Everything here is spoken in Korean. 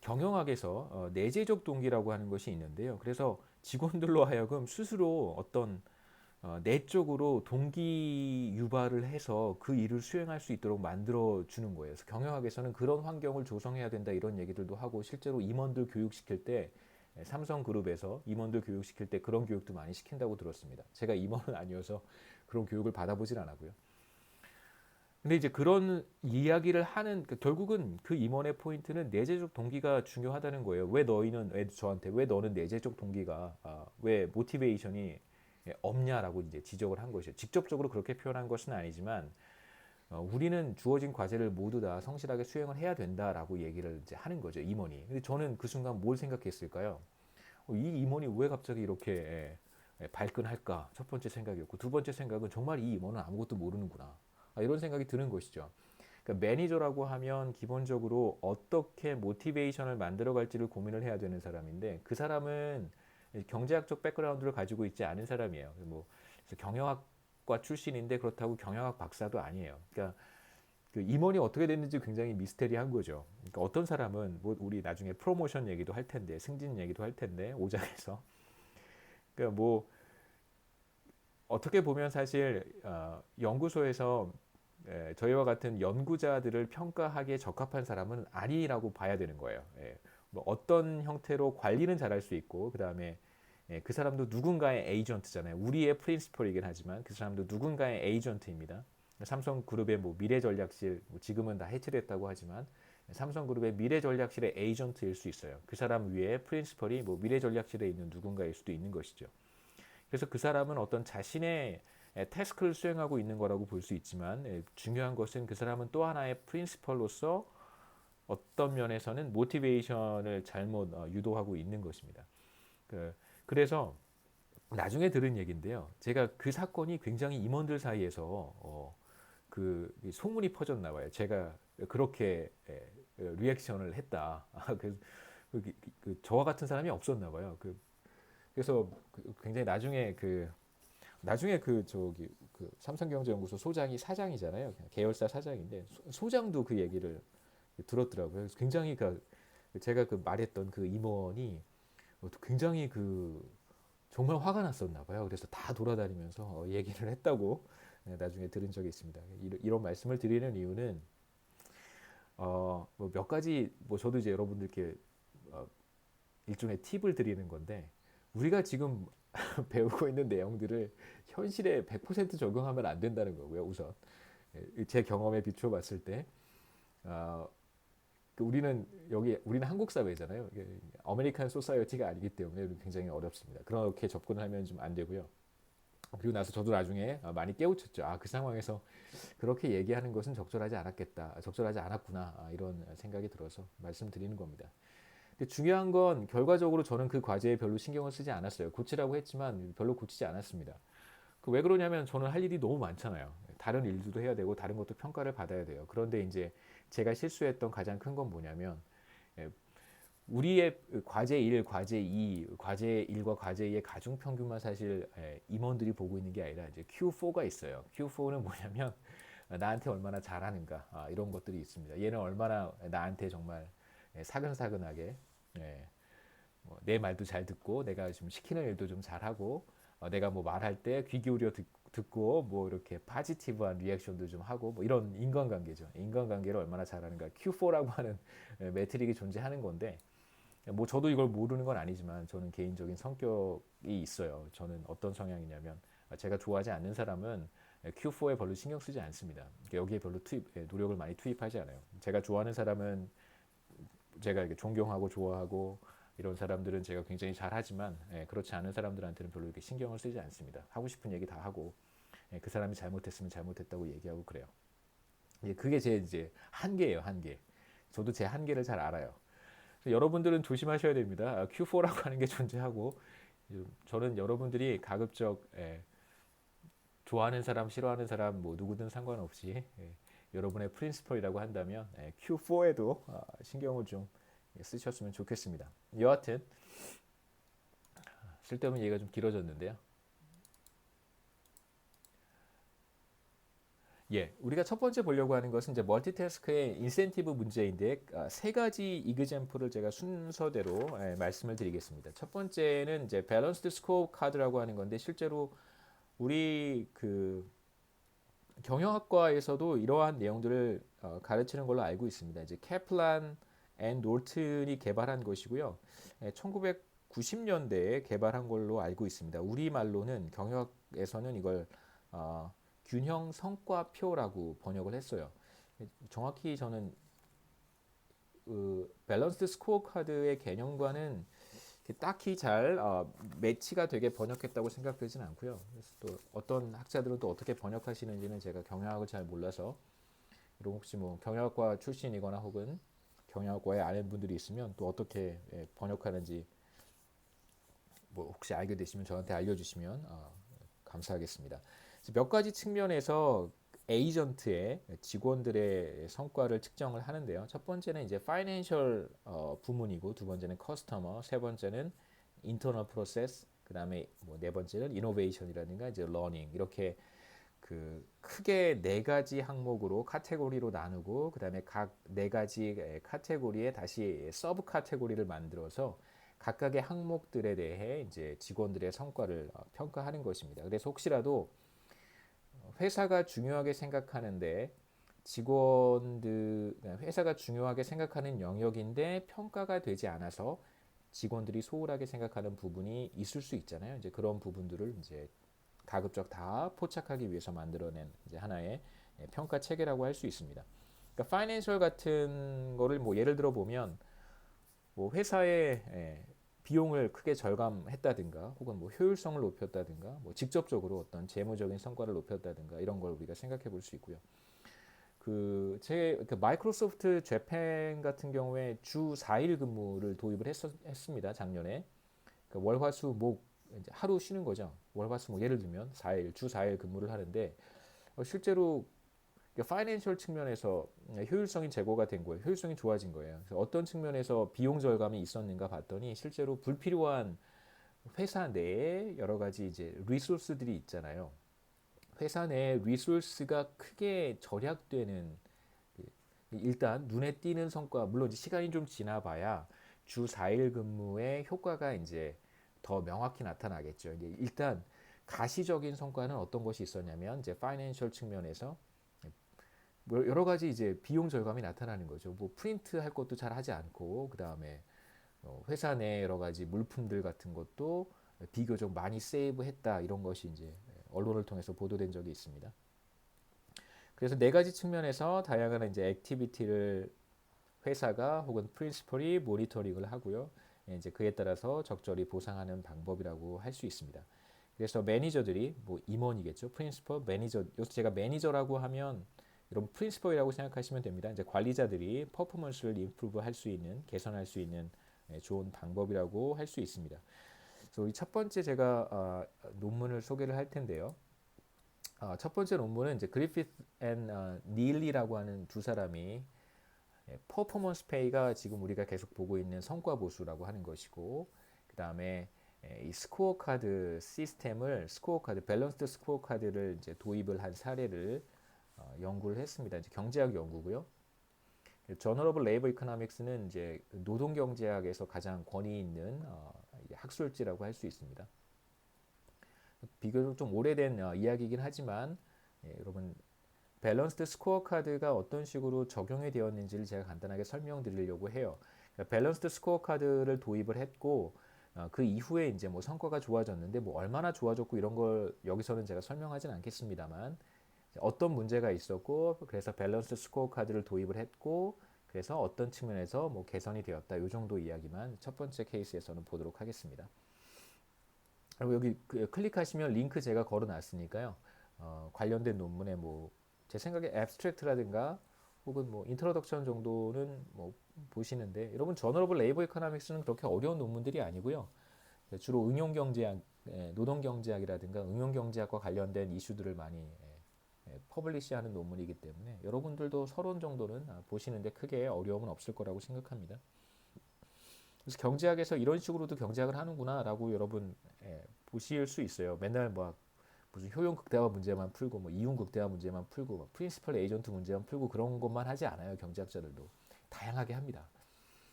경영학에서 내재적 동기라고 하는 것이 있는데요. 그래서 직원들로 하여금 스스로 어떤 내적으로 동기 유발을 해서 그 일을 수행할 수 있도록 만들어 주는 거예요. 그래서 경영학에서는 그런 환경을 조성해야 된다 이런 얘기들도 하고 실제로 임원들 교육시킬 때 삼성그룹에서 임원들 교육시킬 때 그런 교육도 많이 시킨다고 들었습니다. 제가 임원은 아니어서 그런 교육을 받아보진 않았고요. 근데 이제 그런 이야기를 하는 결국은 그 임원의 포인트는 내재적 동기가 중요하다는 거예요. 왜 너희는 왜 저한테 왜 너는 내재적 동기가 왜 모티베이션이 없냐라고 이제 지적을 한 것이죠. 직접적으로 그렇게 표현한 것은 아니지만 우리는 주어진 과제를 모두 다 성실하게 수행을 해야 된다라고 얘기를 이제 하는 거죠, 임원이. 근데 저는 그 순간 뭘 생각했을까요? 이 임원이 왜 갑자기 이렇게 발끈할까? 첫 번째 생각이었고 두 번째 생각은 정말 이 임원은 아무것도 모르는구나. 이런 생각이 드는 것이죠. 그러니까 매니저라고 하면 기본적으로 어떻게 모티베이션을 만들어갈지를 고민을 해야 되는 사람인데 그 사람은 경제학적 백그라운드를 가지고 있지 않은 사람이에요. 뭐 경영학과 출신인데 그렇다고 경영학 박사도 아니에요. 그러니까 그 임원이 어떻게 됐는지 굉장히 미스테리한 거죠. 그러니까 어떤 사람은 뭐 우리 나중에 프로모션 얘기도 할 텐데 승진 얘기도 할 텐데 5장에서 그러니까 뭐 어떻게 보면 사실 연구소에서 저희와 같은 연구자들을 평가하기에 적합한 사람은 아니라고 봐야 되는 거예요. 뭐 어떤 형태로 관리는 잘할 수 있고 그 다음에 그 사람도 누군가의 에이전트잖아요. 우리의 프린시펄이긴 하지만 그 사람도 누군가의 에이전트입니다. 삼성그룹의 뭐 미래전략실 뭐 지금은 다 해체됐다고 하지만 삼성그룹의 미래전략실의 에이전트일 수 있어요. 그 사람 위에 프린시펄이 뭐 미래전략실에 있는 누군가일 수도 있는 것이죠. 그래서 그 사람은 어떤 자신의 태스크를 수행하고 있는 거라고 볼 수 있지만 중요한 것은 그 사람은 또 하나의 프린시펄로서 어떤 면에서는 모티베이션을 잘못 유도하고 있는 것입니다. 그래서 나중에 들은 얘기인데요. 제가 그 사건이 굉장히 임원들 사이에서 그 소문이 퍼졌나 봐요. 제가 그렇게 리액션을 했다. 저와 같은 사람이 없었나 봐요. 그래서 굉장히 나중에 그 삼성경제연구소 소장이 사장이잖아요. 계열사 사장인데 소장도 그 얘기를 들었더라고요. 그래서 굉장히 제가 그 말했던 그 임원이 굉장히 정말 화가 났었나 봐요. 그래서 다 돌아다니면서 얘기를 했다고 나중에 들은 적이 있습니다. 이런 말씀을 드리는 이유는 뭐몇 가지 뭐 저도 이제 여러분들께 어, 일종의 팁을 드리는 건데 우리가 지금 배우고 있는 내용들을 현실에 100% 적용하면 안 된다는 거고요. 우선 제 경험에 비추어 봤을 때 어, 우리는 한국 사회잖아요. 아메리칸 소사이어티가 아니기 때문에 굉장히 어렵습니다. 그렇게 접근을 하면 좀 안 되고요. 그리고 나서 저도 나중에 많이 깨우쳤죠. 그 상황에서 그렇게 얘기하는 것은 적절하지 않았겠다. 적절하지 않았구나. 이런 생각이 들어서 말씀드리는 겁니다. 근데 중요한 건 결과적으로 저는 그 과제에 별로 신경을 쓰지 않았어요. 고치라고 했지만 별로 고치지 않았습니다. 왜 그러냐면 저는 할 일이 너무 많잖아요. 다른 일들도 해야 되고 다른 것도 평가를 받아야 돼요. 그런데 이제 제가 실수했던 가장 큰 건 뭐냐면 우리의 과제 1, 과제 2, 과제 1과 과제 2의 가중 평균만 사실 임원들이 보고 있는 게 아니라 이제 Q4가 있어요. Q4는 뭐냐면 나한테 얼마나 잘하는가 이런 것들이 있습니다. 얘는 얼마나 나한테 정말 사근사근하게 내 말도 잘 듣고 내가 좀 시키는 일도 좀 잘하고 내가 뭐 말할 때 귀 기울여 듣고 뭐 이렇게 파지티브한 리액션도 좀 하고 뭐 이런 인간관계죠. 인간관계를 얼마나 잘하는가. Q4라고 하는 매트릭이 존재하는 건데 뭐 저도 이걸 모르는 건 아니지만 저는 개인적인 성격이 있어요. 저는 어떤 성향이냐면 제가 좋아하지 않는 사람은 Q4에 별로 신경 쓰지 않습니다. 여기에 별로 노력을 많이 투입하지 않아요. 제가 좋아하는 사람은 제가 이렇게 존경하고 좋아하고 이런 사람들은 제가 굉장히 잘하지만 그렇지 않은 사람들한테는 별로 이렇게 신경을 쓰지 않습니다. 하고 싶은 얘기 다 하고 그 사람이 잘못했으면 잘못했다고 얘기하고 그래요. 그게 제 이제 한계예요, 한계. 저도 제 한계를 잘 알아요. 여러분들은 조심하셔야 됩니다. Q4라고 하는 게 존재하고 저는 여러분들이 가급적 좋아하는 사람, 싫어하는 사람 뭐 누구든 상관없이 여러분의 프린시펄이라고 한다면 Q4에도 신경을 좀 쓰셨으면 좋겠습니다. 여하튼 쓸데없는 얘기가 좀 길어졌는데요. 예, 우리가 첫 번째 보려고 하는 것은 이제 멀티태스크의 인센티브 문제인데 세 가지 이그젬플을 제가 순서대로 말씀을 드리겠습니다. 첫 번째는 이제 밸런스드 스코어 카드라고 하는 건데 실제로 우리 그 경영학과에서도 이러한 내용들을 가르치는 걸로 알고 있습니다. 이제 캐플란 앤 놀튼이 개발한 것이고요. 1990년대에 개발한 걸로 알고 있습니다. 우리말로는 경영학에서는 이걸 어, 균형 성과표라고 번역을 했어요. 정확히 저는 밸런스드 스코어 카드의 개념과는 딱히 잘 매치가 되게 번역했다고 생각되진 않고요. 그래서 또 어떤 학자들은 또 어떻게 번역하시는지는 제가 경영학을 잘 몰라서 그리고 혹시 뭐 경영학과 출신이거나 혹은 경영학과에 아는 분들이 있으면 또 어떻게 번역하는지 뭐 혹시 알게 되시면 저한테 알려주시면 감사하겠습니다. 몇 가지 측면에서 에이전트의 직원들의 성과를 측정을 하는데요. 첫 번째는 이제 파이낸셜 부문이고 두 번째는 커스터머, 세 번째는 인터널 프로세스, 그다음에 뭐 네 번째는 이노베이션이라든가 이제 러닝 이렇게 그 크게 네 가지 항목으로 카테고리로 나누고 그다음에 각 네 가지 카테고리에 다시 서브 카테고리를 만들어서 각각의 항목들에 대해 이제 직원들의 성과를 평가하는 것입니다. 그래서 혹시라도 회사가 중요하게 생각하는데 직원들 회사가 중요하게 생각하는 영역인데 평가가 되지 않아서 직원들이 소홀하게 생각하는 부분이 있을 수 있잖아요. 이제 그런 부분들을 이제 가급적 다 포착하기 위해서 만들어낸 이제 하나의 평가 체계라고 할 수 있습니다. 그러니까 파이낸셜 같은 거를 뭐 예를 들어 보면 뭐 회사의 비용을 크게 절감했다든가 혹은 뭐 효율성을 높였다든가 뭐 직접적으로 어떤 재무적인 성과를 높였다든가 이런 걸 우리가 생각해 볼 수 있고요. 그 마이크로소프트 재팬 같은 경우에 주 4일 근무를 도입을 했습니다. 작년에. 그러니까 월, 화, 수, 목 이제 하루 쉬는 거죠. 월, 화, 수, 목 예를 들면 4일, 주 4일 근무를 하는데 실제로 파이낸셜 측면에서 효율성이 제고가 된 거예요. 효율성이 좋아진 거예요. 그래서 어떤 측면에서 비용 절감이 있었는가 봤더니 실제로 불필요한 회사 내에 여러 가지 이제 리소스들이 있잖아요. 회사 내에 리소스가 크게 절약되는 일단 눈에 띄는 성과 물론 시간이 좀 지나봐야 주 4일 근무의 효과가 이제 더 명확히 나타나겠죠. 이제 일단 가시적인 성과는 어떤 것이 있었냐면 이제 파이낸셜 측면에서 뭐 여러 가지 이제 비용 절감이 나타나는 거죠. 뭐 프린트 할 것도 잘 하지 않고 그 다음에 회사 내 여러 가지 물품들 같은 것도 비교적 많이 세이브했다 이런 것이 이제 언론을 통해서 보도된 적이 있습니다. 그래서 네 가지 측면에서 다양한 이제 액티비티를 회사가 혹은 프린시펄이 모니터링을 하고요. 이제 그에 따라서 적절히 보상하는 방법이라고 할 수 있습니다. 그래서 매니저들이 뭐 임원이겠죠. 프린시펄, 매니저. 여기서 제가 매니저라고 하면 여러분 프린시펄이라고 생각하시면 됩니다. 이제 관리자들이 퍼포먼스를 임프루브 할 수 있는, 개선할 수 있는 좋은 방법이라고 할 수 있습니다. 그래서 우리 첫 번째 제가 논문을 소개를 할 텐데요. 첫 번째 논문은 이제 그리피스 앤 닐리라고 하는 두 사람이 퍼포먼스 페이가 지금 우리가 계속 보고 있는 성과 보수라고 하는 것이고 그 다음에 이 스코어 카드 시스템을 스코어 카드 밸런스드 스코어 카드를 이제 도입을 한 사례를 연구를 했습니다. 이제 경제학 연구고요. 저널 오브 레이버 이코노믹스는 이제 노동 경제학에서 가장 권위 있는 학술지라고 할 수 있습니다. 비교적 좀 오래된 이야기이긴 하지만 여러분 밸런스드 스코어 카드가 어떤 식으로 적용이 되었는지를 제가 간단하게 설명드리려고 해요. 그러니까 밸런스드 스코어 카드를 도입을 했고 그 이후에 이제 뭐 성과가 좋아졌는데 뭐 얼마나 좋아졌고 이런 걸 여기서는 제가 설명하진 않겠습니다만 어떤 문제가 있었고 그래서 밸런스드 스코어 카드를 도입을 했고 그래서 어떤 측면에서 뭐 개선이 되었다 이 정도 이야기만 첫 번째 케이스에서는 보도록 하겠습니다. 그리고 여기 클릭하시면 링크 제가 걸어놨으니까요. 관련된 논문에 뭐 제 생각에 앱스트랙트라든가 혹은 뭐 인트로덕션 정도는 뭐 보시는데 여러분 저널 오브 레이버 이코노믹스는 그렇게 어려운 논문들이 아니고요. 주로 응용 경제학, 노동 경제학이라든가 응용 경제학과 관련된 이슈들을 많이 퍼블리시하는 논문이기 때문에 여러분들도 서론 정도는 보시는데 크게 어려움은 없을 거라고 생각합니다. 그래서 경제학에서 이런 식으로도 경제학을 하는구나라고 여러분 보실 수 있어요. 맨날 뭐 무슨 효용 극대화 문제만 풀고 뭐 이윤 극대화 문제만 풀고 뭐 프린시펄 에이전트 문제만 풀고 그런 것만 하지 않아요. 경제학자들도 다양하게 합니다.